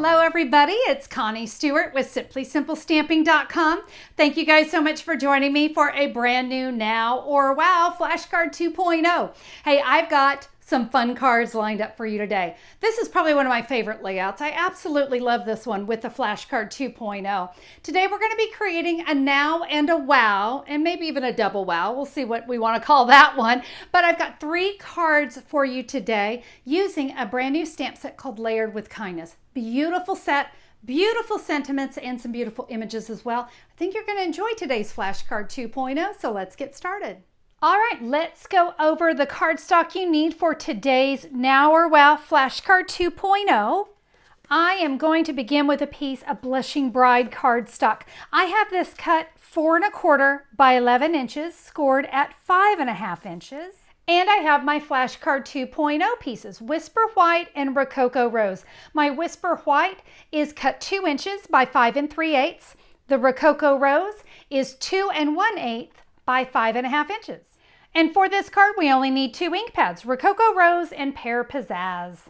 Hello everybody, it's Connie Stewart with SimplySimpleStamping.com. Thank you guys so much for joining me for a brand new Now or Wow Flashcard 2.0. Hey, I've got some fun cards lined up for you today. This is probably one of my favorite layouts. I absolutely love this one with the Flashcard 2.0. Today we're going to be creating a Now and a Wow, and maybe even a double wow. We'll see what we want to call that one. But I've got 3 cards for you today using a brand new stamp set called Layered with Kindness. Beautiful set, beautiful sentiments, and some beautiful images as well. I think you're going to enjoy today's Flashcard 2.0, so let's get started. All right, let's go over the cardstock you need for today's Now or Wow Flashcard 2.0. I am going to begin with a piece of Blushing Bride cardstock. I have this cut 4 1/4 by 11 inches, scored at 5 1/2 inches. And I have my Flashcard 2.0 pieces, Whisper White and Rococo Rose. My Whisper White is cut 2 inches by 5 3/8. The Rococo Rose is 2 1/8 by 5 1/2 inches. And for this card, we only need 2 ink pads, Rococo Rose and Pear Pizzazz.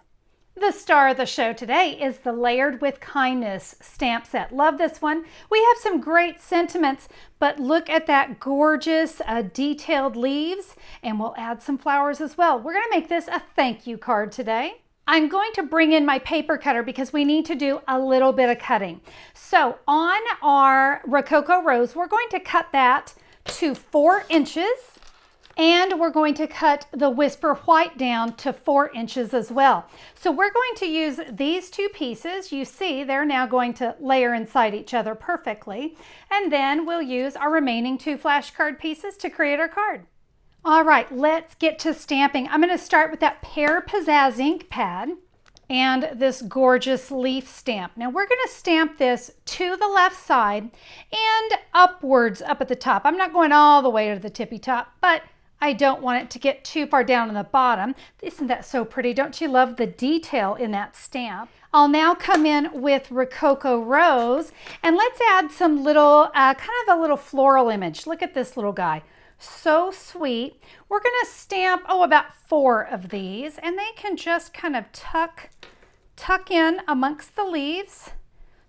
The star of the show today is the Layered with Kindness stamp set. Love this one. We have some great sentiments, but look at that gorgeous detailed leaves, and we'll add some flowers as well. We're going to make this a thank you card today. I'm going to bring in my paper cutter because we need to do a little bit of cutting. So on our Rococo Rose, we're going to cut that to 4 inches. And we're going to cut the Whisper White down to 4 inches as well. So we're going to use these 2 pieces. You see, they're now going to layer inside each other perfectly. And then we'll use our remaining 2 flashcard pieces to create our card. All right, let's get to stamping. I'm going to start with that Pear Pizzazz ink pad and this gorgeous leaf stamp. Now we're going to stamp this to the left side and upwards up at the top. I'm not going all the way to the tippy top, but I don't want it to get too far down on the bottom. Isn't that so pretty? Don't you love the detail in that stamp? I'll now come in with Rococo Rose, and let's add some little, kind of a little floral image. Look at this little guy. So sweet. We're going to stamp, about 4 of these, and they can just kind of tuck in amongst the leaves.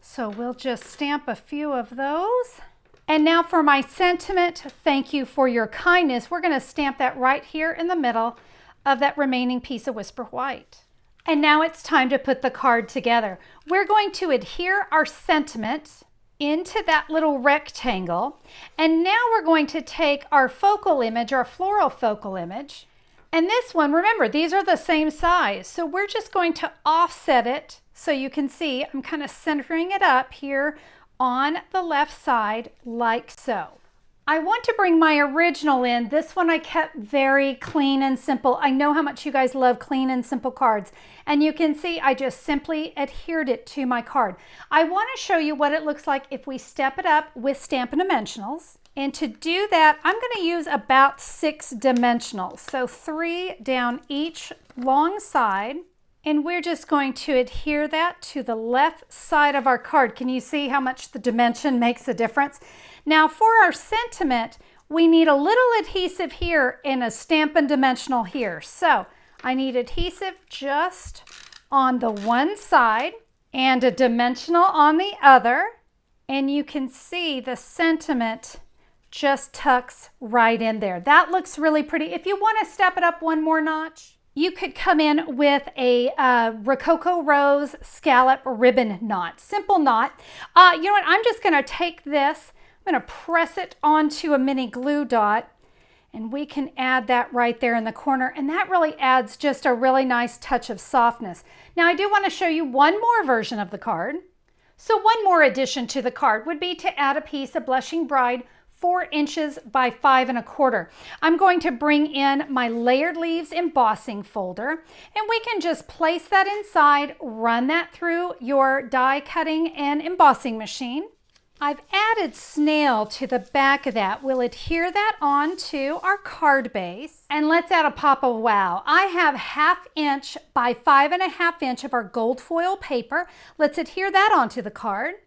So we'll just stamp a few of those. And now for my sentiment, thank you for your kindness. We're going to stamp that right here in the middle of that remaining piece of Whisper White. And now it's time to put the card together. We're going to adhere our sentiment into that little rectangle. And now we're going to take our focal image, our floral focal image. And this one, remember, these are the same size. So we're just going to offset it so you can see I'm kind of centering it up here on the left side like so. I want to bring my original in. This one I kept very clean and simple. I know how much you guys love clean and simple cards. And you can see I just simply adhered it to my card. I want to show you what it looks like if we step it up with Stampin' Dimensionals. And to do that, I'm going to use about 6 dimensionals. So 3 down each long side. And we're just going to adhere that to the left side of our card. Can you see how much the dimension makes a difference? Now for our sentiment, we need a little adhesive here and a Stampin' Dimensional here. So I need adhesive just on the one side and a dimensional on the other. And you can see the sentiment just tucks right in there. That looks really pretty. If you want to step it up one more notch, you could come in with a Rococo Rose scallop ribbon knot. Simple knot. You know what? I'm just going to take this. I'm going to press it onto a mini glue dot. And we can add that right there in the corner. And that really adds just a really nice touch of softness. Now I do want to show you one more version of the card. So one more addition to the card would be to add a piece of Blushing Bride 4 inches by 5 1/4. I'm going to bring in my Layered Leaves embossing folder, and we can just place that inside, run that through your die cutting and embossing machine. I've added snail to the back of that. We'll adhere that onto our card base, and let's add a pop of wow. I have 1/2 inch by 5 1/2 inch of our gold foil paper. Let's adhere that onto the card.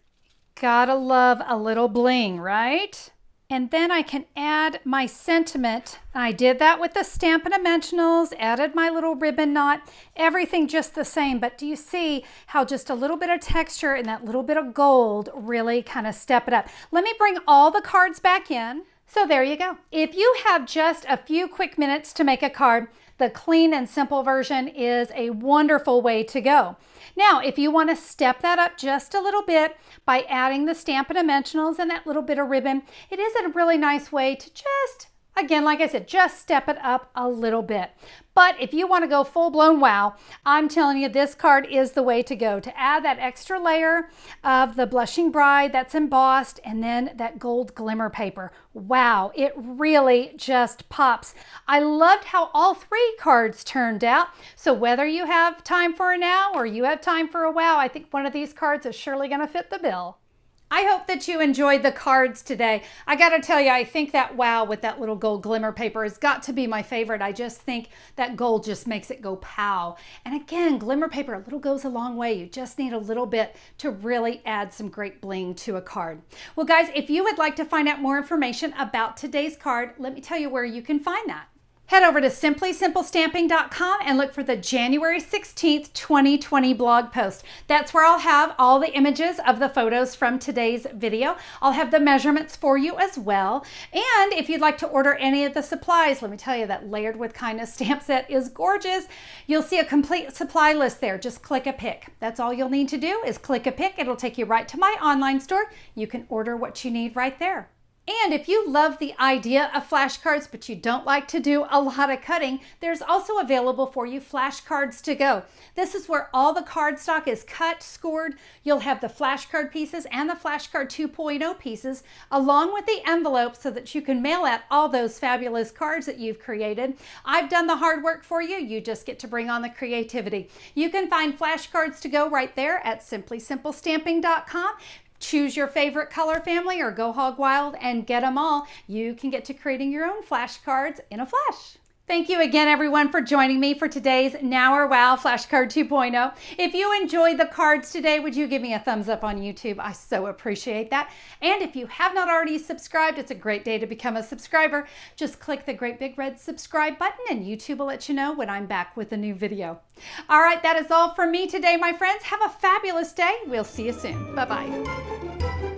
Gotta love a little bling, right? And then I can add my sentiment. I did that with the Stampin' Dimensionals, added my little ribbon knot, everything just the same. But do you see how just a little bit of texture and that little bit of gold really kind of step it up? Let me bring all the cards back in. So there you go. If you have just a few quick minutes to make a card, the clean and simple version is a wonderful way to go. Now, if you want to step that up just a little bit by adding the Stampin' Dimensionals and that little bit of ribbon, it is a really nice way to just, again, like I said, just step it up a little bit. But if you want to go full-blown wow, I'm telling you this card is the way to go, to add that extra layer of the Blushing Bride that's embossed and then that gold glimmer paper. Wow, it really just pops. I loved how all three cards turned out. So whether you have time for a now or you have time for a wow, I think one of these cards is surely going to fit the bill. I hope that you enjoyed the cards today. I got to tell you, I think that wow with that little gold glimmer paper has got to be my favorite. I just think that gold just makes it go pow. And again, glimmer paper, a little goes a long way. You just need a little bit to really add some great bling to a card. Well, guys, if you would like to find out more information about today's card, let me tell you where you can find that. Head over to simplysimplestamping.com and look for the January 16th, 2020 blog post. That's where I'll have all the images of the photos from today's video. I'll have the measurements for you as well. And if you'd like to order any of the supplies, let me tell you that Layered with Kindness stamp set is gorgeous. You'll see a complete supply list there. Just click a pick. That's all you'll need to do is click a pick. It'll take you right to my online store. You can order what you need right there. And if you love the idea of flashcards, but you don't like to do a lot of cutting, there's also available for you flashcards to go. This is where all the cardstock is cut, scored. You'll have the flashcard pieces and the flashcard 2.0 pieces, along with the envelope so that you can mail out all those fabulous cards that you've created. I've done the hard work for you. You just get to bring on the creativity. You can find flashcards to go right there at simplysimplestamping.com. Choose your favorite color family or go hog wild and get them all. You can get to creating your own flashcards in a flash. Thank you again, everyone, for joining me for today's Now or Wow Flashcard 2.0. If you enjoyed the cards today, would you give me a thumbs up on YouTube? I so appreciate that. And if you have not already subscribed, it's a great day to become a subscriber. Just click the great big red subscribe button and YouTube will let you know when I'm back with a new video. All right, that is all from me today, my friends. Have a fabulous day. We'll see you soon. Bye-bye.